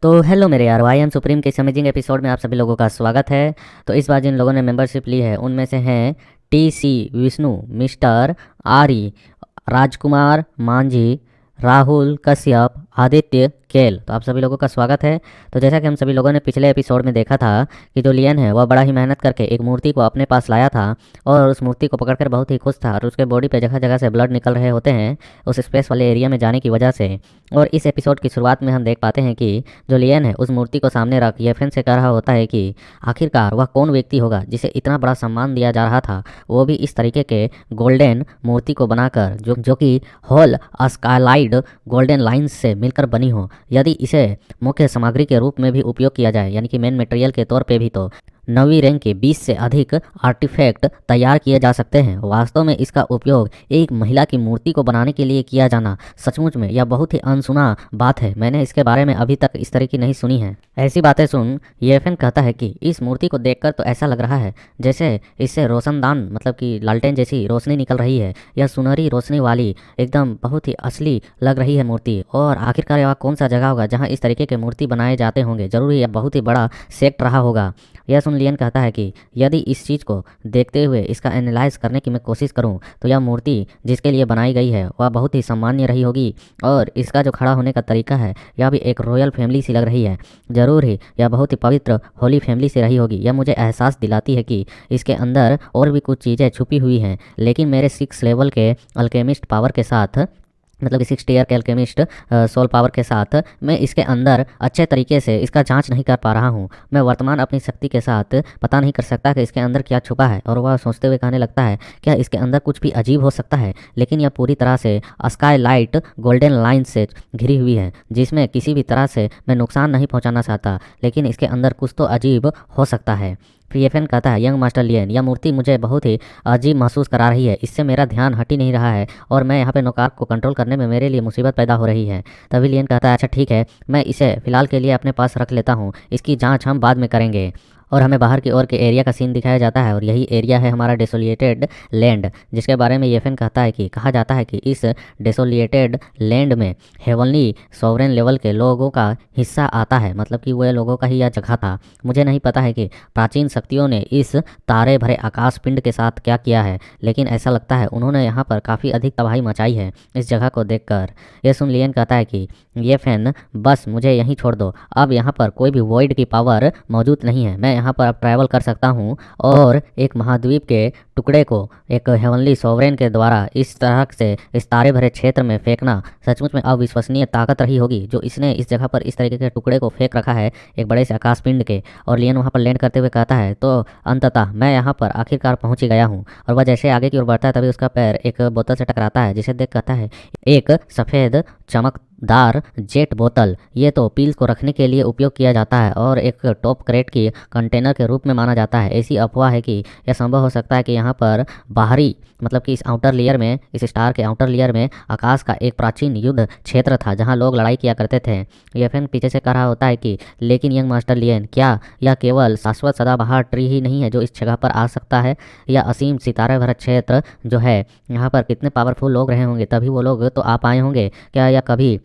तो हेलो मेरे यार, आई एम सुप्रीम के इस अमेजिंग एपिसोड में आप सभी लोगों का स्वागत है। तो इस बार जिन लोगों ने मेंबरशिप ली है उनमें से हैं टी सी विष्णु, मिस्टर आरी, राजकुमार मांझी, राहुल कश्यप, आदित्य केल। तो आप सभी लोगों का स्वागत है। तो जैसा कि हम सभी लोगों ने पिछले एपिसोड में देखा था कि जो लियन है वह बड़ा ही मेहनत करके एक मूर्ति को अपने पास लाया था और उस मूर्ति को पकड़कर बहुत ही खुश था और उसके बॉडी पे जगह जगह से ब्लड निकल रहे होते हैं उस स्पेस वाले एरिया में जाने की वजह से। और इस एपिसोड की शुरुआत में हम देख पाते हैं कि जो लियन है उस मूर्ति को सामने रख येफेन से कह रहा होता है कि आखिरकार वह कौन व्यक्ति होगा जिसे इतना बड़ा सम्मान दिया जा रहा था, वो भी इस तरीके के गोल्डन मूर्ति को बनाकर जो कि होल स्काइलाइड गोल्डन लाइंस से मिलकर बनी हो। यदि इसे मुख्य सामग्री के रूप में भी उपयोग किया जाए यानी कि मेन मटेरियल के तौर पे भी, तो 9वीं रैंक के 20 से अधिक आर्टिफैक्ट तैयार किए जा सकते हैं। वास्तव में इसका उपयोग एक महिला की मूर्ति को बनाने के लिए किया जाना सचमुच में यह बहुत ही अनसुना बात है। मैंने इसके बारे में अभी तक इस तरह की नहीं सुनी है। ऐसी बातें सुन येफेन कहता है कि इस मूर्ति को देखकर तो ऐसा लग रहा है जैसे इससे रोशनदान मतलब कि लालटेन जैसी रोशनी निकल रही है। यह सुनहरी रोशनी वाली एकदम बहुत ही असली लग रही है मूर्ति। और आखिरकार यह कौन सा जगह होगा जहाँ इस तरीके के मूर्ति बनाए जाते होंगे? जरूर यह बहुत ही बड़ा सेक्ट रहा होगा। यह सुन लियन कहता है कि यदि इस चीज़ को देखते हुए इसका एनालाइज करने की मैं कोशिश करूं तो यह मूर्ति जिसके लिए बनाई गई है वह बहुत ही सामान्य रही होगी और इसका जो खड़ा होने का तरीका है यह भी एक रॉयल फैमिली सी लग रही है। जरूर ही यह बहुत ही पवित्र होली फैमिली से रही होगी। यह मुझे एहसास दिलाती है कि इसके अंदर और भी कुछ चीज़ें छुपी हुई हैं, लेकिन मेरे 6 लेवल के अल्केमिस्ट पावर के साथ मतलब कि 6 ईयर के अल्केमिस्ट सोल पावर के साथ मैं इसके अंदर अच्छे तरीके से इसका जांच नहीं कर पा रहा हूँ। मैं वर्तमान अपनी शक्ति के साथ पता नहीं कर सकता कि इसके अंदर क्या छुपा है। और वह सोचते हुए कहने लगता है क्या इसके अंदर कुछ भी अजीब हो सकता है, लेकिन यह पूरी तरह से स्काई लाइट गोल्डन लाइन से घिरी हुई है जिसमें किसी भी तरह से मैं नुकसान नहीं पहुँचाना चाहता, लेकिन इसके अंदर कुछ तो अजीब हो सकता है। फिर येफेन कहता है यंग मास्टर लियन, यह मूर्ति मुझे बहुत ही अजीब महसूस करा रही है। इससे मेरा ध्यान हट ही नहीं रहा है और मैं यहाँ पे नोकारक को कंट्रोल करने में मेरे लिए मुसीबत पैदा हो रही है। तभी लियन कहता है अच्छा ठीक है, मैं इसे फिलहाल के लिए अपने पास रख लेता हूँ, इसकी जाँच हम बाद में करेंगे। और हमें बाहर की ओर के एरिया का सीन दिखाया जाता है और यही एरिया है हमारा डेसोलिएटेड लैंड, जिसके बारे में येफेन कहता है कि कहा जाता है कि इस डेसोलिएटेड लैंड में हेवनली सॉवरेन लेवल के लोगों का हिस्सा आता है, मतलब कि वह लोगों का ही यह जगह था। मुझे नहीं पता है कि प्राचीन शक्तियों ने इस तारे भरे आकाश पिंड के साथ क्या किया है, लेकिन ऐसा लगता है उन्होंने यहाँ पर काफ़ी अधिक तबाही मचाई है इस जगह को देखकर। यह सुन लियन कहता है कि येफेन बस मुझे यहीं छोड़ दो, अब यहाँ पर कोई भी वॉइड की पावर मौजूद नहीं है। मैं यहाँ पर अब ट्रैवल कर सकता हूँ और एक महाद्वीप के टुकड़े को एक हेवनली सॉवरेन के द्वारा इस तरह से इस तारे भरे क्षेत्र में फेंकना सचमुच में अविश्वसनीय ताकत रही होगी जो इसने इस जगह पर इस तरीके के टुकड़े को फेंक रखा है एक बड़े से आकाश पिंड के। और लियन वहाँ पर लैंड करते हुए कहता है तो अंततः मैं यहाँ पर आखिरकार पहुँच ही गया हूँ। और वह जैसे आगे की ओर बढ़ता है तभी उसका पैर एक बोतल से टकराता है जिसे देख कहता है एक सफ़ेद चमकदार जेट बोतल। ये तो पील्स को रखने के लिए उपयोग किया जाता है और एक टॉप क्रेट की कंटेनर के रूप में माना जाता है। ऐसी अफवाह है कि यह संभव हो सकता है कि यहाँ पर बाहरी मतलब कि इस आउटर लेयर में, इस स्टार के आउटर लेयर में आकाश का एक प्राचीन युद्ध क्षेत्र था जहाँ लोग लड़ाई किया करते थे। येफेन पीछे से कह रहा होता है कि लेकिन यंग मास्टर लियन, क्या यह केवल शाश्वत सदाबहार ट्री ही नहीं है जो इस जगह पर आ सकता है? यह असीम सितारे भरा क्षेत्र जो है यहाँ पर कितने पावरफुल लोग रहे होंगे तभी वो लोग तो आ पाए होंगे। क्या यह कभी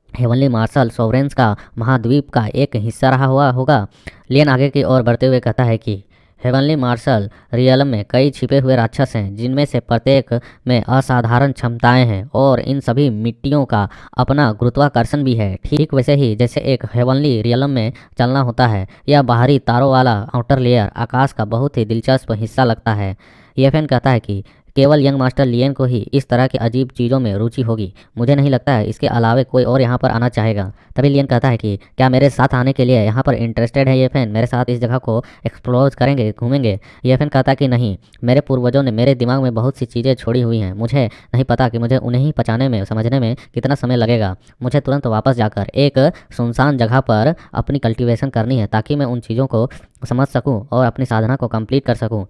हेवनली मार्शल सोवरेंस का महाद्वीप का एक हिस्सा रहा हुआ होगा? लियन आगे की ओर बढ़ते हुए कहता है कि हेवनली मार्शल रियलम में कई छिपे हुए राक्षस हैं जिनमें से प्रत्येक में असाधारण क्षमताएं हैं और इन सभी मिट्टियों का अपना गुरुत्वाकर्षण भी है, ठीक वैसे ही जैसे एक हेवनली रियलम में चलना होता है। यह बाहरी तारों वाला आउटर लेयर आकाश का बहुत ही दिलचस्प हिस्सा लगता है। येफेन कहता है कि केवल यंग मास्टर लियन को ही इस तरह की अजीब चीज़ों में रुचि होगी, मुझे नहीं लगता है इसके अलावे कोई और यहाँ पर आना चाहेगा। तभी लियन कहता है कि क्या मेरे साथ आने के लिए यहाँ पर इंटरेस्टेड है येफेन? मेरे साथ इस जगह को एक्सप्लोर करेंगे, घूमेंगे? येफेन कहता है कि नहीं, मेरे पूर्वजों ने मेरे दिमाग में बहुत सी चीज़ें छोड़ी हुई हैं, मुझे नहीं पता कि मुझे उन्हें ही पचाने में समझने में कितना समय लगेगा। मुझे तुरंत वापस जाकर एक सुनसान जगह पर अपनी कल्टिवेशन करनी है ताकि मैं उन चीज़ों को समझ सकूँ और अपनी साधना को कंप्लीट कर सकूँ।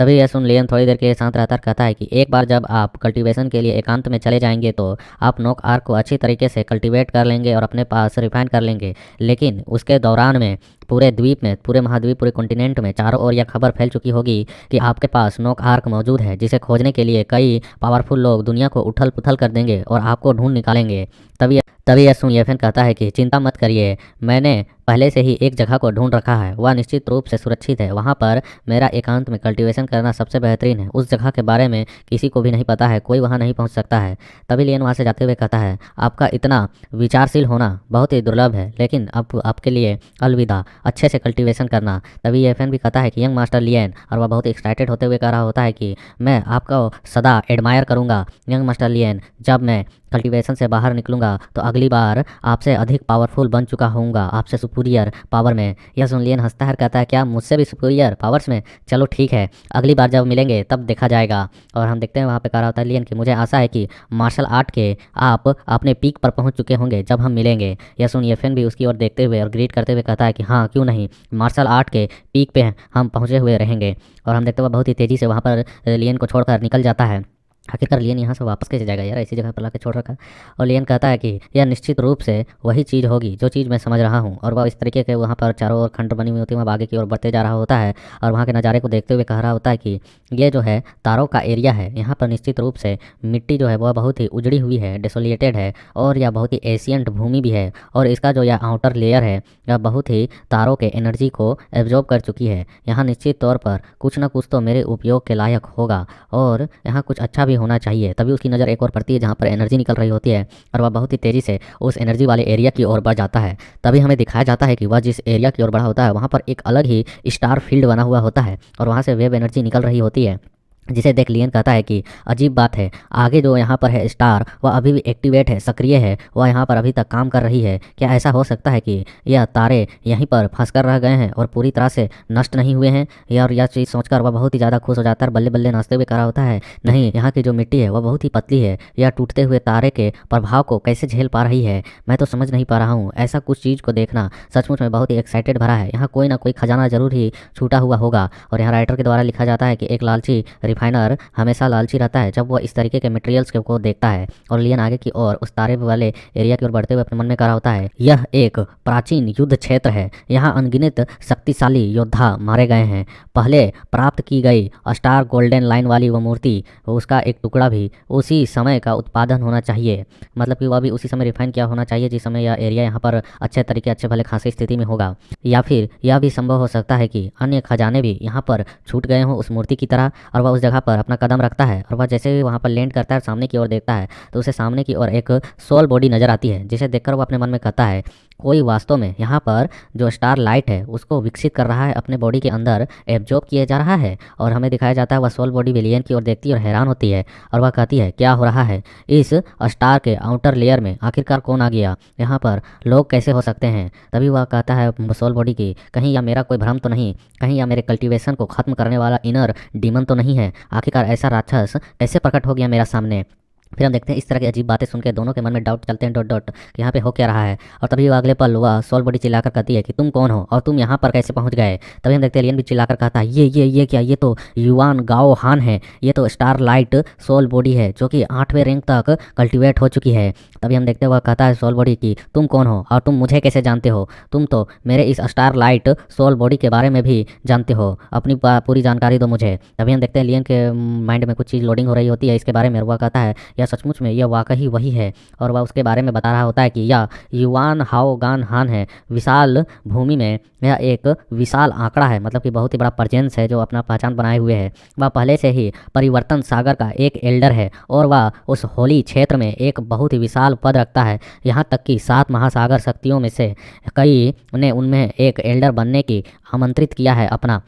तभी यह सुन लियन थोड़ी देर के लिए शांत रहकर कहता है कि एक बार जब आप कल्टीवेशन के लिए एकांत में चले जाएंगे तो आप नोक आर्क को अच्छी तरीके से कल्टीवेट कर लेंगे और अपने पास रिफाइन कर लेंगे, लेकिन उसके दौरान में पूरे द्वीप में, पूरे महाद्वीप, पूरे कॉन्टिनेंट में चारों ओर यह खबर फैल चुकी होगी कि आपके पास नोक आर्क मौजूद है जिसे खोजने के लिए कई पावरफुल लोग दुनिया को उथल पुथल कर देंगे और आपको ढूंढ निकालेंगे। तभी यह सुन येफेन कहता है कि चिंता मत करिए, मैंने पहले से ही एक जगह को ढूंढ रखा है, वह निश्चित रूप से सुरक्षित है। वहाँ पर मेरा एकांत में कल्टीवेशन करना सबसे बेहतरीन है। उस जगह के बारे में किसी को भी नहीं पता है, कोई वहाँ नहीं पहुँच सकता है। तभी लियन वहाँ से जाते हुए कहता है, आपका इतना विचारशील होना बहुत ही दुर्लभ है, लेकिन अब आपके लिए अलविदा, अच्छे से कल्टीवेशन करना। तभी एफएन भी कहता है कि यंग मास्टर लियन, और वह बहुत एक्साइटेड होते हुए कह रहा होता है कि मैं आपको सदा एडमायर करूँगा यंग मास्टर लियन। जब मैं कल्टीवेशन से बाहर निकलूंगा तो अगली बार आपसे अधिक पावरफुल बन चुका होऊंगा, आपसे सुपीरियर पावर में। यह सुन लियन हंसता है, कहता है क्या मुझसे भी सुपीरियर पावर्स में? चलो ठीक है, अगली बार जब मिलेंगे तब देखा जाएगा। और हम देखते हैं वहाँ पे कह रहा होता है लियन कि मुझे आशा है कि मार्शल आर्ट के आप अपने पीक पर पहुँच चुके होंगे जब हम मिलेंगे। यह सुन येफेन भी उसकी ओर देखते हुए और ग्रीट करते हुए कहता है कि हाँ क्यों नहीं, मार्शल आर्ट के पीक पे हम पहुँचे हुए रहेंगे। और हम देखते हुए बहुत ही तेज़ी से वहाँ पर लियन को छोड़कर निकल जाता है। आखिरकार लियन यहाँ से वापस कैसे जाएगा यार, ऐसी जगह पर लाके छोड़ रखा है। और लियन कहता है कि यह निश्चित रूप से वही चीज़ होगी जो चीज़ मैं समझ रहा हूँ। और वह इस तरीके के वहाँ पर चारों ओर खंड बनी हुई होती है, वह आगे की ओर बढ़ते जा रहा होता है और वहाँ के नज़ारे को देखते हुए कह रहा होता है कि ये जो है तारों का एरिया है, यहाँ पर निश्चित रूप से मिट्टी जो है वह बहुत ही उजड़ी हुई है, डिसोलिएटेड है, और यह बहुत ही एशियंट भूमि भी है। और इसका जो यह आउटर लेयर है यह बहुत ही तारों के एनर्जी को एब्जॉर्ब कर चुकी है। यहाँ निश्चित तौर पर कुछ ना कुछ तो मेरे उपयोग के लायक होगा और यहाँ कुछ अच्छा भी होना चाहिए। तभी उसकी नज़र एक और पड़ती है जहाँ पर एनर्जी निकल रही होती है और वह बहुत ही तेज़ी से उस एनर्जी वाले एरिया की ओर बढ़ जाता है। तभी हमें दिखाया जाता है कि वह जिस एरिया की ओर बढ़ा होता है वहाँ पर एक अलग ही स्टार फील्ड बना हुआ होता है और वहाँ से वेव एनर्जी निकल रही होती है, जिसे देख लियन कहता है कि अजीब बात है, आगे जो यहाँ पर है स्टार वह अभी भी एक्टिवेट है, सक्रिय है, वह यहाँ पर अभी तक काम कर रही है। क्या ऐसा हो सकता है कि यह तारे यहीं पर फंस कर रह गए हैं और पूरी तरह से नष्ट नहीं हुए हैं? यह चीज़ सोचकर वह बहुत ही ज़्यादा खुश हो जाता है, बल्ले बल्ले नाचते हुए कह रहा होता है नहीं, यहाँ की जो मिट्टी है वह बहुत ही पतली है, यह टूटते हुए तारे के प्रभाव को कैसे झेल पा रही है मैं तो समझ नहीं पा रहा हूँ। ऐसा कुछ चीज़ को देखना सचमुच में बहुत ही एक्साइटेड भरा है। यहाँ कोई ना कोई खजाना जरूर ही छूटा हुआ होगा। और यहाँ राइटर के द्वारा लिखा जाता है कि एक लालची रिफाइनर हमेशा लालची रहता है जब वह इस तरीके के मटेरियल्स को देखता है। और लियन आगे की ओर उस तारे वाले एरिया की ओर बढ़ते हुए अपने मन में कह रहा होता है यह एक प्राचीन युद्ध क्षेत्र है, यहाँ अनगिनत शक्तिशाली योद्धा मारे गए हैं। पहले प्राप्त की गई स्टार गोल्डन लाइन वाली वो मूर्ति, उसका एक टुकड़ा भी उसी समय का उत्पादन होना चाहिए, मतलब कि वह भी उसी समय रिफाइन किया होना चाहिए जिस समय यह एरिया यहाँ पर अच्छे तरीके अच्छे भले खासी स्थिति में होगा। या फिर यह भी संभव हो सकता है कि अन्य खजाने भी यहाँ पर छूट गए हों उस मूर्ति की तरह और वह उस जगह पर अपना कदम रखता है और वह जैसे ही वहाँ पर लैंड करता है सामने की ओर देखता है तो उसे सामने की ओर एक सोल बॉडी नजर आती है, जिसे देखकर वो अपने मन में कहता है कोई वास्तव में यहाँ पर जो स्टार लाइट है उसको विकसित कर रहा है, अपने बॉडी के अंदर एब्जॉर्ब किया जा रहा है। और हमें दिखाया जाता है वह सोल बॉडी विलियन की ओर देखती है और हैरान होती है और वह कहती है क्या हो रहा है इस स्टार के आउटर लेयर में, आखिरकार कौन आ गया यहाँ पर, लोग कैसे हो सकते हैं? तभी वह कहता है सोल बॉडी की कहीं या मेरा कोई भ्रम तो नहीं, कहीं या मेरे कल्टीवेशन को खत्म करने वाला इनर डीमन तो नहीं है, आखिरकार ऐसा राक्षस कैसे प्रकट हो गया मेरा सामने? फिर हम देखते हैं इस तरह की अजीब बातें सुनकर दोनों के मन में डाउट चलते हैं डॉट डॉट कि यहाँ पे हो क्या रहा है। और तभी अगले पल वह सोल बॉडी चिल्लाकर कहती है कि तुम कौन हो और तुम यहाँ पर कैसे पहुँच गए? तभी हम देखते हैं एलियन भी चिल्लाकर कहता है ये क्या, ये तो युआन गाओ हान है, ये तो स्टार लाइट सोल बॉडी है जो कि 8वें रैंक तक कल्टिवेट हो चुकी है। तभी हम देखते हैं वह कहता है सोल बॉडी की तुम कौन हो और तुम मुझे कैसे जानते हो? तुम तो मेरे इस स्टार लाइट सोल बॉडी के बारे में भी जानते हो, अपनी पूरी जानकारी दो मुझे। तभी हम देखते हैं एलियन के माइंड में कुछ चीज़ लोडिंग हो रही होती है इसके बारे में। वह कहता है यह सचमुच में यह वाकई वही है और वह उसके बारे में बता रहा होता है कि यह युआन हाओ गान हान है, विशाल भूमि में यह एक विशाल आंकड़ा है, मतलब कि बहुत ही बड़ा प्रेजेंस है जो अपना पहचान बनाए हुए है। वह पहले से ही परिवर्तन सागर का एक एल्डर है और वह उस होली क्षेत्र में एक बहुत ही विशाल पद रखता है, यहाँ तक कि 7 महासागर शक्तियों में से कई ने उनमें एक एल्डर बनने की आमंत्रित किया है अपना।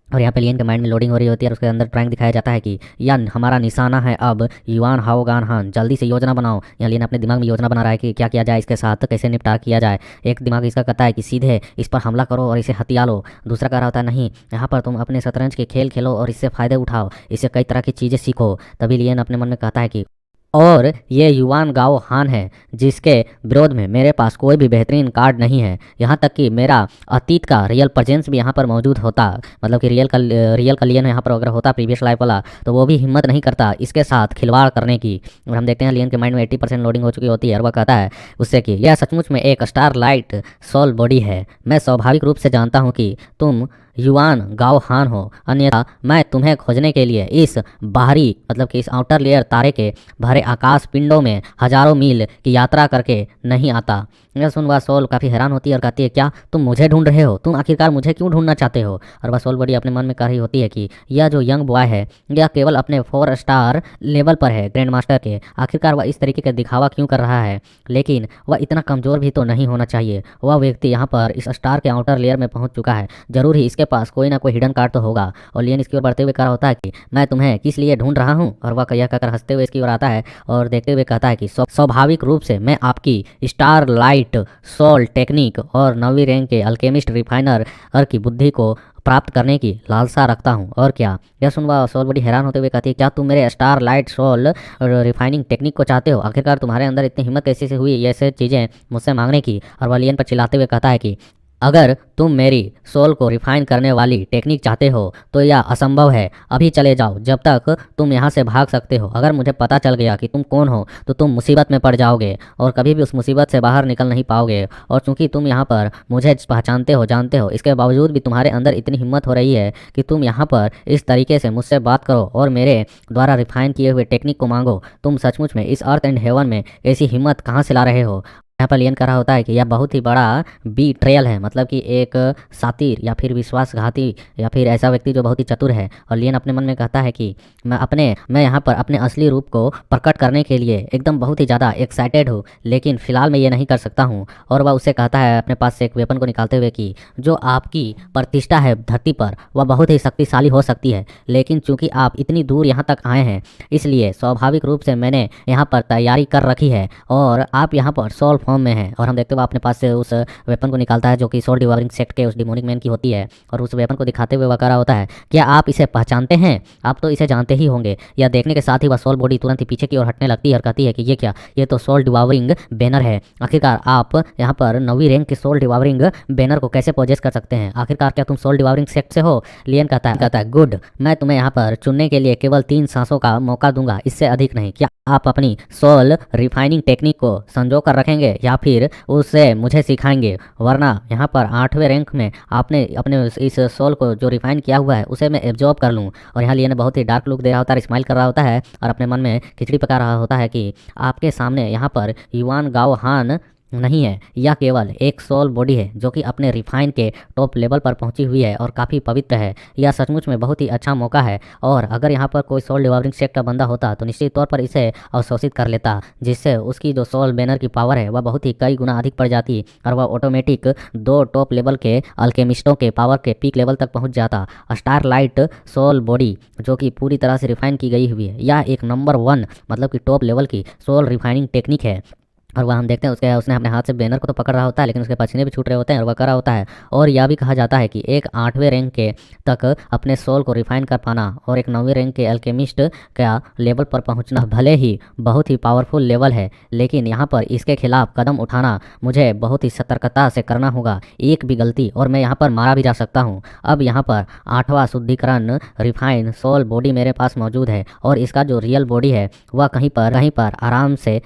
और यहाँ पे लियन के माइंड में लोडिंग हो रही होती है और उसके अंदर ड्राइंग दिखाया जाता है कि यह हमारा निशाना है अब युआन हाओ गान हान, जल्दी से योजना बनाओ। यहाँ लियन अपने दिमाग में योजना बना रहा है कि क्या किया जाए इसके साथ, कैसे निपटारा किया जाए। एक दिमाग इसका कहता है कि सीधे इस पर हमला करो और इसे हथिया लो, दूसरा कह रहा होता है नहीं, यहाँ पर तुम अपने शतरंज के खेल खेलो और इससे फ़ायदे उठाओ, इससे कई तरह की चीज़ें सीखो। तभी लियन अपने मन में कहता है कि और ये युआन गाओ हान है जिसके विरोध में मेरे पास कोई भी बेहतरीन कार्ड नहीं है, यहाँ तक कि मेरा अतीत का रियल प्रेजेंस भी यहाँ पर मौजूद होता, मतलब कि रियल का लियन यहाँ पर अगर होता प्रीवियस लाइफ वाला तो वो भी हिम्मत नहीं करता इसके साथ खिलवाड़ करने की। और हम देखते हैं लियन के माइंड में 80% लोडिंग हो चुकी होती है और वह कहता है उससे कि यह सचमुच में एक स्टार लाइट सोल बॉडी है, मैं स्वाभाविक रूप से जानता हूँ कि तुम युआन गाओ हान हो, अन्यथा मैं तुम्हें खोजने के लिए इस बाहरी मतलब कि इस आउटर लेयर तारे के भरे आकाश पिंडों में हजारों मील की यात्रा करके नहीं आता। यह सुन वह सोल काफ़ी हैरान होती है और कहती है, क्या तुम मुझे ढूंढ रहे हो? तुम आखिरकार मुझे क्यों ढूंढना चाहते हो? और वह सोल बॉडी अपने मन में कह रही होती है कि यह जो यंग बॉय है यह केवल अपने 4 स्टार लेवल पर है ग्रैंड मास्टर के। आखिरकार वह इस तरीके का दिखावा क्यों कर रहा है? लेकिन वह इतना कमज़ोर भी तो नहीं होना चाहिए। वह व्यक्ति यहाँ पर इस स्टार के आउटर लेयर में पहुँच चुका है, जरूर ही इसके पास कोई ना कोई हिडन कार्ड तो होगा। और लियन इसकी ओर बढ़ते हुए कह रहा होता है कि मैं तुम्हें किस लिए ढूंढ रहा हूँ? और वह यह कहकर हंसते हुए इसकी ओर आता है और देखते हुए कहता है कि स्वाभाविक रूप से मैं आपकी स्टार लाइट सोल टेक्निक और 9वीं रैंक के अल्केमिस्ट रिफाइनर की बुद्धि को प्राप्त करने की लालसा रखता हूँ। और क्या? यह सुनवा सोल बड़ी हैरान होते हुए कहती है, क्या तुम मेरे star light soul refining technique को चाहते हो? आखिरकार तुम्हारे अंदर इतनी हिम्मत कैसे से हुई ऐसे चीज़ें मुझसे मांगने की? और वह लियन पर चिल्लाते हुए कहता है कि अगर तुम मेरी सोल को रिफाइन करने वाली टेक्निक चाहते हो तो यह असंभव है। अभी चले जाओ जब तक तुम यहाँ से भाग सकते हो। अगर मुझे पता चल गया कि तुम कौन हो तो तुम मुसीबत में पड़ जाओगे और कभी भी उस मुसीबत से बाहर निकल नहीं पाओगे। और चूंकि तुम यहाँ पर मुझे पहचानते हो, जानते हो, इसके बावजूद भी तुम्हारे अंदर इतनी हिम्मत हो रही है कि तुम यहाँ पर इस तरीके से मुझसे बात करो और मेरे द्वारा रिफाइन किए हुए टेक्निक को मांगो। तुम सचमुच में इस अर्थ एंड हेवन में ऐसी हिम्मत कहाँ से ला रहे हो? यहाँ पर लियन कह रहा होता है कि यह बहुत ही बड़ा बी ट्रेयल है, मतलब कि एक सातिर या फिर विश्वासघाती या फिर ऐसा व्यक्ति जो बहुत ही चतुर है। और लियन अपने मन में कहता है कि मैं यहाँ पर अपने असली रूप को प्रकट करने के लिए एकदम बहुत ही ज़्यादा एक्साइटेड हूँ, लेकिन फिलहाल मैं ये नहीं कर सकता हूँ। और वह उससे कहता है अपने पास से एक वेपन को निकालते हुए कि जो आपकी प्रतिष्ठा है धरती पर वह बहुत ही शक्तिशाली हो सकती है, लेकिन चूंकि आप इतनी दूर यहाँ तक आए हैं इसलिए स्वाभाविक रूप से मैंने यहाँ पर तैयारी कर रखी है और आप यहाँ पर सोल फॉर्म में है। और हम देखते हुए अपने पास से उस वेपन को निकालता है जो कि सोल डिवावरिंग सेक्ट के उस डिमोनिक मैन की होती है। और उस वेपन को दिखाते हुए वह कह रहा होता है, क्या आप इसे पहचानते हैं? आप तो इसे जानते ही होंगे। यह देखने के साथ ही वह सोल बॉडी तुरंत ही पीछे की ओर हटने लगती है और कहती है कि ये क्या? ये तो सोल डिवावरिंग बैनर है। आखिरकार आप यहाँ पर 9वीं रैंक के सोल डिवावरिंग बैनर को कैसे पोजेस कर सकते हैं? आखिरकार क्या तुम सोल डिवावरिंग सेक्ट से हो? लियन कहता है गुड, मैं तुम्हें यहाँ पर चुनने के लिए केवल 3 सांसों का मौका दूंगा, इससे अधिक नहीं। क्या आप अपनी सोल रिफाइनिंग टेक्निक को संजो कर रखेंगे या फिर उसे मुझे सिखाएंगे? वरना यहाँ पर 8वें रैंक में आपने अपने इस सोल को जो रिफाइन किया हुआ है उसे मैं एब्जॉर्ब कर लूँ। और यहाँ लियन बहुत ही डार्क लुक दे रहा होता है, स्माइल कर रहा होता है और अपने मन में खिचड़ी पका रहा होता है कि आपके सामने यहाँ पर युआन गाओ हान नहीं है, यह केवल एक सोल बॉडी है जो कि अपने रिफाइन के टॉप लेवल पर पहुंची हुई है और काफ़ी पवित्र है। यह सचमुच में बहुत ही अच्छा मौका है और अगर यहाँ पर कोई सोल डिवावरिंग सेक्ट का बंदा होता तो निश्चित तौर पर इसे अवशोषित कर लेता, जिससे उसकी जो सोल बैनर की पावर है वह बहुत ही कई गुना अधिक पड़ जाती और वह ऑटोमेटिक 2 टॉप लेवल के अल्केमिस्टों के पावर के पीक लेवल तक पहुँच जाता। स्टार लाइट सोल बॉडी जो कि पूरी तरह से रिफाइन की गई हुई है, यह एक नंबर 1 मतलब कि टॉप लेवल की सोल रिफाइनिंग टेक्निक है। और वह हम देखते हैं उसने अपने हाथ से बैनर को तो पकड़ रहा होता है लेकिन उसके पसीने भी छूट रहे होते हैं और वह कर रहा होता है। और यह भी कहा जाता है कि एक 8वें रैंक के तक अपने सोल को रिफाइन कर पाना और एक 9वीं रैंक के अल्केमिस्ट का लेवल पर पहुंचना भले ही बहुत ही पावरफुल लेवल है, लेकिन यहाँ पर इसके खिलाफ कदम उठाना मुझे बहुत ही सतर्कता से करना होगा। एक भी गलती और मैं यहाँ पर मारा भी जा सकता हूँ। अब यहाँ पर 8वां शुद्धिकरण रिफाइन सोल बॉडी मेरे पास मौजूद है और इसका जो रियल बॉडी है वह कहीं पर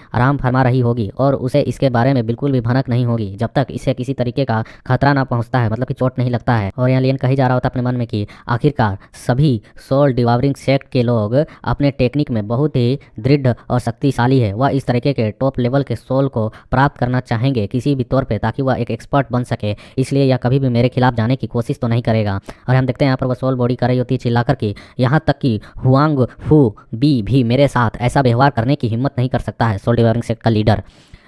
आराम फरमा रही होगी और उसे इसके बारे में बिल्कुल भी भनक नहीं होगी जब तक इसे किसी तरीके का खतरा ना पहुंचता है, मतलब कि चोट नहीं लगता है। और यहाँ लियन कही जा रहा होता है अपने मन में कि आखिरकार सभी सोल डिवावरिंग सेक्ट के लोग अपने टेक्निक में बहुत ही दृढ़ और शक्तिशाली है। वह इस तरीके के टॉप लेवल के सोल को प्राप्त करना चाहेंगे किसी भी तौर पर ताकि वह एक एक्सपर्ट बन सके, इसलिए यह कभी भी मेरे खिलाफ जाने की कोशिश तो नहीं करेगा। और हम देखते हैं यहाँ पर वह सोल बॉडी कर रही होती है चिल्लाकर कि यहाँ तक कि हुआंग फू बी भी मेरे साथ ऐसा व्यवहार करने की हिम्मत नहीं कर सकता है, सोल डिवावरिंग सेक्ट का लीडर।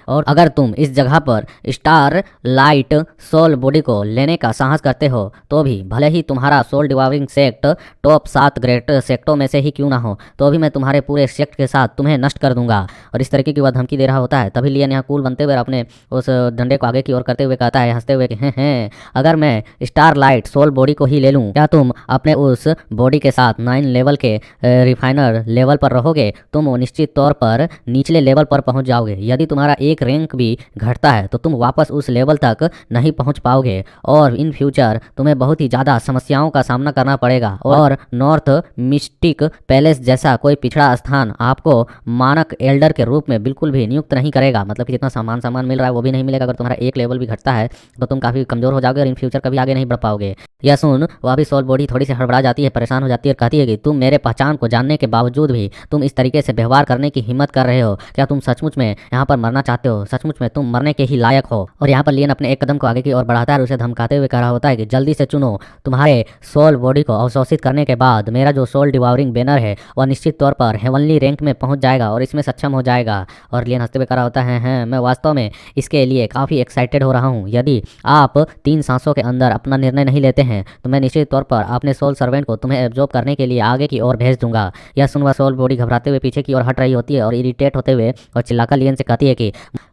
और अगर तुम इस जगह पर स्टार लाइट सोल बॉडी को लेने का साहस करते हो तो भी भले ही तुम्हारा सोल डिवावरिंग सेक्ट टॉप 7 ग्रेट सेक्टों में से ही क्यों ना हो, तो भी मैं तुम्हारे पूरे सेक्ट के साथ तुम्हें नष्ट कर दूंगा। और इस तरीके की वह धमकी दे रहा होता है। तभी लियन यहाँ कूल बनते हुए अपने उस डंडे को आगे की ओर करते हुए कहता है हंसते हुए कि हैं अगर मैं स्टार लाइट सोल बॉडी को ही ले लूँ, क्या तुम अपने उस बॉडी के साथ 9 लेवल के रिफाइनर लेवल पर रहोगे? तुम निश्चित तौर पर निचले लेवल पर पहुँच जाओगे। यदि तुम्हारा एक रैंक भी घटता है तो तुम वापस उस लेवल तक नहीं पहुंच पाओगे और इन फ्यूचर तुम्हें बहुत ही ज़्यादा समस्याओं का सामना करना पड़ेगा। और नॉर्थ मिस्टिक पैलेस जैसा कोई पिछड़ा स्थान आपको मानक एल्डर के रूप में बिल्कुल भी नियुक्त नहीं करेगा, मतलब कि जितना सामान मिल रहा है वो भी नहीं मिलेगा। अगर तुम्हारा एक लेवल भी घटता है तो तुम काफ़ी कमज़ोर हो जाओगे और इन फ्यूचर कभी आगे नहीं बढ़ पाओगे। यह सुन वह भी सोल बॉडी थोड़ी सी हड़बड़ा जाती है, परेशान हो जाती है और कहती है कि तुम मेरे पहचान को जानने के बावजूद भी तुम इस तरीके से व्यवहार करने की हिम्मत कर रहे हो। क्या तुम सचमुच में यहाँ पर मरना चाहते चाहते हो, सचमुच में तुम मरने के ही लायक हो। और यहाँ पर लियन अपने एक कदम को आगे की ओर बढ़ाता है और उसे धमकाते हुए कह रहा होता है कि जल्दी से चुनो, तुम्हारे सोल बॉडी को अवशोषित करने के बाद मेरा जो सोल डिवावरिंग बैनर है वह निश्चित तौर पर हेवनली रैंक में पहुंच जाएगा और इसमें सक्षम हो जाएगा। और लियन हंसते हुए कह रहा होता है मैं वास्तव में इसके लिए काफ़ी एक्साइटेड हो रहा हूँ। यदि आप 3 सांसों के अंदर अपना निर्णय नहीं लेते हैं तो मैं निश्चित तौर पर अपने सोल सर्वेंट को तुम्हें एब्जॉर्ब करने के लिए आगे की ओर भेज दूंगा। यह सुनकर सोल बॉडी घबराते हुए पीछे की ओर हट रही होती है और इरिटेट होते हुए और चिल्लाकर लियन से कहती है कि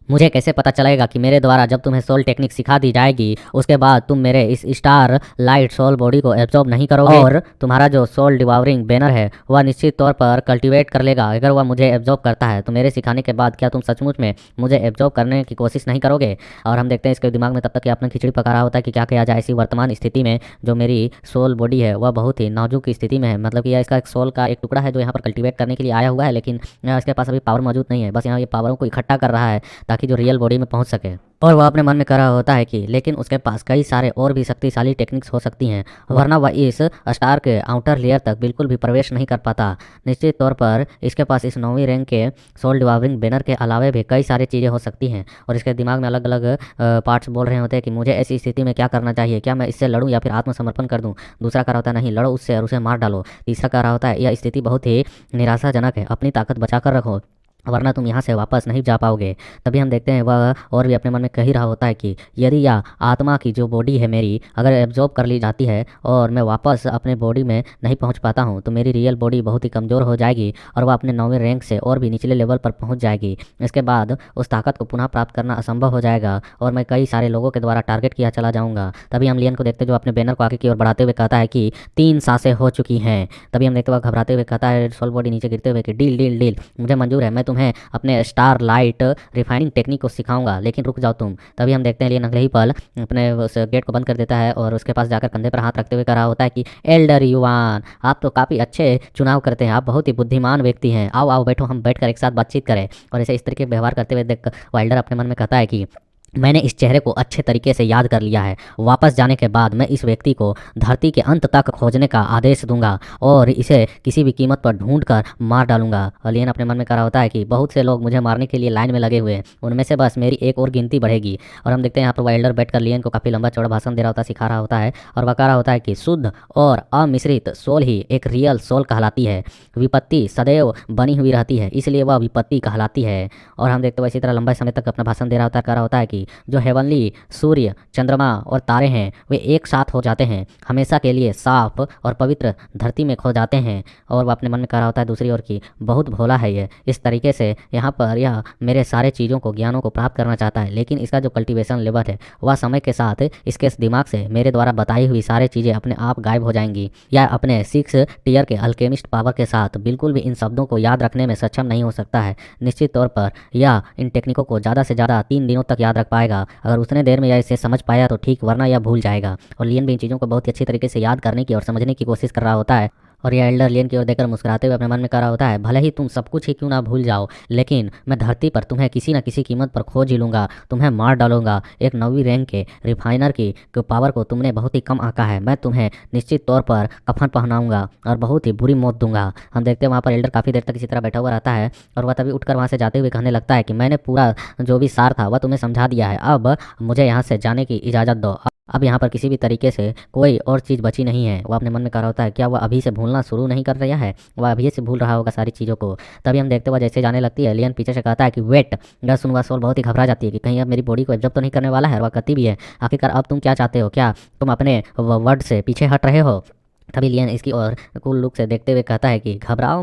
मुझे कैसे पता चलेगा कि मेरे द्वारा जब तुम्हें सोल टेक्निक सिखा दी जाएगी उसके बाद तुम मेरे इस स्टार लाइट सोल बॉडी को एब्जॉर्ब नहीं करोगे और तुम्हारा जो सोल डिवावरिंग बैनर है वह निश्चित तौर पर कल्टीवेट कर लेगा। अगर वह मुझे एब्जॉर्ब करता है तो मेरे सिखाने के बाद क्या तुम सचमुच में मुझे एब्जॉर्ब करने की कोशिश नहीं करोगे? और हम देखते हैं इसके दिमाग में तब तक अपना खिचड़ी पका रहा होता है कि क्या किया जाए ऐसी वर्तमान स्थिति में जो मेरी सोल बॉडी है वह बहुत ही नाजुक स्थिति में है। मतलब कि यह इसका एक सोल का एक टुकड़ा है जो यहाँ पर कल्टीवेट करने के लिए आया हुआ है, लेकिन इसके पास अभी पावर मौजूद नहीं है। बस यहाँ ये पावरों को इकट्ठा कर रहा है ताकि जो रियल बॉडी में पहुंच सके। और वह अपने मन में कह रहा होता है कि लेकिन उसके पास कई सारे और भी शक्तिशाली टेक्निक्स हो सकती हैं, वरना वह इस स्टार के आउटर लेयर तक बिल्कुल भी प्रवेश नहीं कर पाता। निश्चित तौर पर इसके पास इस 9वीं रैंक के सोल डिवावरिंग बैनर के अलावा भी कई सारी चीज़ें हो सकती हैं। और इसके दिमाग में अलग अलग पार्ट्स बोल रहे होते हैं कि मुझे ऐसी स्थिति में क्या करना चाहिए, क्या मैं इससे लड़ूं या फिर आत्मसमर्पण कर दूं। दूसरा कह रहा होता है नहीं, लड़ो उससे और उसे मार डालो। तीसरा कह रहा होता है यह स्थिति बहुत ही निराशाजनक है, अपनी ताकत बचा कर रखो वरना तुम यहाँ से वापस नहीं जा पाओगे। तभी हम देखते हैं वह और भी अपने मन में कह ही रहा होता है कि यदि यह आत्मा की जो बॉडी है मेरी अगर एब्जॉर्ब कर ली जाती है और मैं वापस अपने बॉडी में नहीं पहुँच पाता हूँ तो मेरी रियल बॉडी बहुत ही कमज़ोर हो जाएगी और वह अपने 9वें रैंक से और भी निचले लेवल पर पहुँच जाएगी। इसके बाद उस ताकत को पुनः प्राप्त करना असंभव हो जाएगा और मैं कई सारे लोगों के द्वारा टारगेट किया चला जाऊँगा। तभी हम लियन को देखते जो अपने बैनर को आगे की ओर बढ़ाते हुए कहता है कि 3 सांसें हो चुकी हैं। तभी हम देखते वह घबराते हुए कहता है सोल बॉडी नीचे गिरते हुए कि डील डील डील, मुझे मंजूर है, मैं तुम्हें अपने स्टार लाइट रिफाइनिंग टेक्निक को सिखाऊंगा, लेकिन रुक जाओ तुम। तभी हम देखते हैं लियन अगले ही पल अपने उस गेट को बंद कर देता है और उसके पास जाकर कंधे पर हाथ रखते हुए कह रहा होता है कि एल्डर युवान, आप तो काफ़ी अच्छे चुनाव करते हैं, आप बहुत ही बुद्धिमान व्यक्ति हैं, आओ आओ बैठो, हम बैठकर एक साथ बातचीत करें। और ऐसे इस तरीके के व्यवहार करते हुए देख वाइल्डर अपने मन में कहता है कि मैंने इस चेहरे को अच्छे तरीके से याद कर लिया है। वापस जाने के बाद मैं इस व्यक्ति को धरती के अंत तक खोजने का आदेश दूंगा और इसे किसी भी कीमत पर ढूंढ कर मार डालूंगा। अलियन अपने मन में कह रहा होता है कि बहुत से लोग मुझे मारने के लिए लाइन में लगे हुए हैं, उनमें से बस मेरी एक और गिनती बढ़ेगी। और हम देखते हैं यहाँ पर वाइल्डर बैठकर लियन को काफ़ी लंबा चौड़ा भाषण दे रहा होता है, सिखा रहा होता है और वह कह रहा होता है कि शुद्ध और अमिश्रित सोल ही एक रियल सोल कहलाती है। विपत्ति सदैव बनी हुई रहती है, इसलिए वह विपत्ति कहलाती है। और हम देखते हुए इसी तरह लंबे समय तक अपना भाषण दे रहा होता है, कह रहा होता है कि जो हेवनली सूर्य, चंद्रमा और तारे हैं वे एक साथ हो जाते हैं, हमेशा के लिए साफ और पवित्र धरती में खो जाते हैं। और वह अपने मन में कह रहा होता है दूसरी ओर की बहुत भोला है ये, इस तरीके से यहाँ पर यह मेरे सारे चीज़ों को ज्ञानों को प्राप्त करना चाहता है, लेकिन इसका जो कल्टीवेशन लेवल है वह समय के साथ इसके दिमाग से मेरे द्वारा बताई हुई सारी चीज़ें अपने आप गायब हो जाएंगी। या अपने 6 टीयर के अल्केमिस्ट पावर के साथ बिल्कुल भी इन शब्दों को याद रखने में सक्षम नहीं हो सकता है। निश्चित तौर पर यह इन टेक्निकों को ज़्यादा से ज़्यादा 3 दिनों तक याद रख पाएगा। अगर उतने देर में यह इसे समझ पाया तो ठीक, वरना यह भूल जाएगा। और लियन भी इन चीज़ों को बहुत ही अच्छी तरीके से याद करने की और समझने की कोशिश कर रहा होता है। और यह एल्डर लियन की ओर देखकर मुस्कुराते हुए अपने मन में कह रहा होता है भले ही तुम सब कुछ ही क्यों ना भूल जाओ, लेकिन मैं धरती पर तुम्हें किसी न किसी कीमत पर खोज ही लूँगा, तुम्हें मार डालूंगा। एक 9वीं रैंक के रिफाइनर की पावर को तुमने बहुत ही कम आंका है, मैं तुम्हें निश्चित तौर पर कफन पहनाऊंगा और बहुत ही बुरी मौत दूंगा। हम देखते हैं वहाँ पर एल्डर काफ़ी देर तक इसी तरह बैठा हुआ रहता है और वह तभी उठकर वहाँ से जाते हुए कहने लगता है कि मैंने पूरा जो भी सार था वह तुम्हें समझा दिया है, अब मुझे यहाँ से जाने की इजाज़त दो। अब यहाँ पर किसी भी तरीके से कोई और चीज़ बची नहीं है। वह अपने मन में कह रहा होता है क्या वह अभी से भूलना शुरू नहीं कर रहा है, वह अभी से भूल रहा होगा सारी चीज़ों को। तभी हम देखते हुए जैसे जाने लगती है लियन पीछे से कहता है कि वेट। यह सुनकर सोल बहुत ही घबरा जाती है कि कहीं अब मेरी बॉडी को एब्जॉर्ब तो नहीं करने वाला है। वह कहती भी है आखिरकार अब तुम क्या चाहते हो, क्या तुम अपने वर्ड से पीछे हट रहे हो? तभी लियन इसकी ओर कूल लुक से देखते हुए कहता है कि घबराओ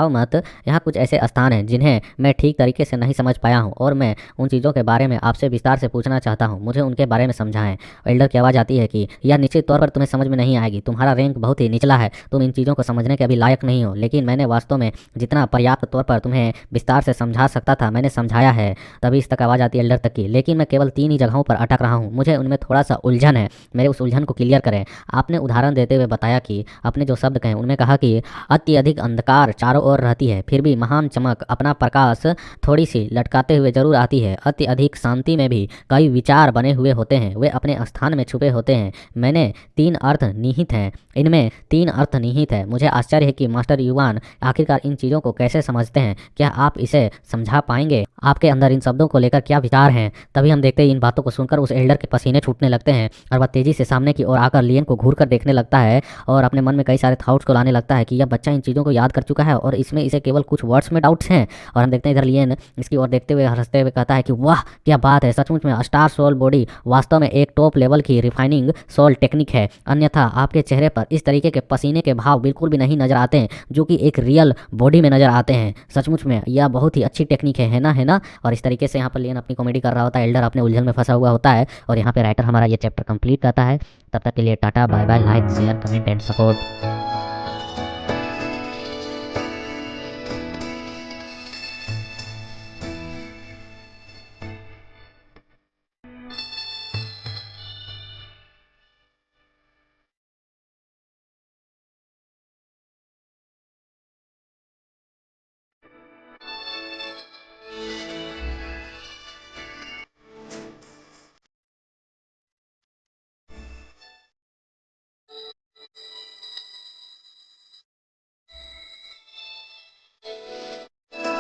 मत, यहाँ कुछ ऐसे स्थान हैं जिन्हें मैं ठीक तरीके से नहीं समझ पाया हूँ और मैं उन चीज़ों के बारे में आपसे विस्तार से पूछना चाहता हूँ, मुझे उनके बारे में समझाएं। एल्डर की आवाज़ आती है कि यह निश्चित तौर पर तुम्हें समझ में नहीं आएगी, तुम्हारा रैंक बहुत ही निचला है, तुम इन चीज़ों को समझने के अभी लायक नहीं हो, लेकिन मैंने वास्तव में जितना पर्याप्त तौर पर तुम्हें विस्तार से समझा सकता था मैंने समझाया है। तभी इस तक आवाज़ आती है एल्डर तक की, लेकिन मैं केवल 3 ही जगहों पर अटक रहा हूँ, मुझे उनमें थोड़ा सा उलझन है, मेरे उस उलझन को क्लियर करें। आपने उदाहरण देते हुए बताया कि कि अपने जो शब्द कहें उनमें कहा कि अत्यधिक अंधकार चारों ओर रहती है, फिर भी महान चमक अपना प्रकाश थोड़ी सी लटकाते हुए जरूर आती है। अति अधिक शांति में भी कई विचार बने हुए होते हैं, वे अपने स्थान में छुपे होते हैं। मैंने 3 अर्थ निहित हैं, इनमें 3 अर्थ निहित है। मुझे आश्चर्य है कि मास्टर युवान आखिरकार इन चीज़ों को कैसे समझते हैं। क्या आप इसे समझा पाएंगे? आपके अंदर इन शब्दों को लेकर क्या विचार हैं? तभी हम देखते हैं इन बातों को सुनकर उस एल्डर के पसीने छूटने लगते हैं और वह तेजी से सामने की ओर आकर लियन को घूर कर देखने लगता है और अपने मन में कई सारे थॉट्स को लाने लगता है कि यह बच्चा इन चीज़ों को याद कर चुका है और इसमें इसे केवल कुछ वर्ड्स में डाउट्स हैं। और हम देखते हैं इधर लियन इसकी ओर देखते हुए हंसते हुए कहता है कि वाह क्या बात है, सचमुच में स्टार सोल बॉडी वास्तव में एक टॉप लेवल की रिफाइनिंग सोल टेक्निक है। अन्यथा आपके चेहरे पर इस तरीके के पसीने के भाव बिल्कुल भी नहीं नजर आते हैं जो कि एक रियल बॉडी में नजर आते हैं। सचमुच में यह बहुत ही अच्छी टेक्निक है ना, है ना। और इस तरीके से यहाँ पर लियन अपनी कॉमेडी कर रहा होता है, एल्डर अपने उलझन में फंसा हुआ होता है और यहाँ पे राइटर हमारा ये चैप्टर कंप्लीट करता है। तब तक के लिए tata bye bye, like share comment and support.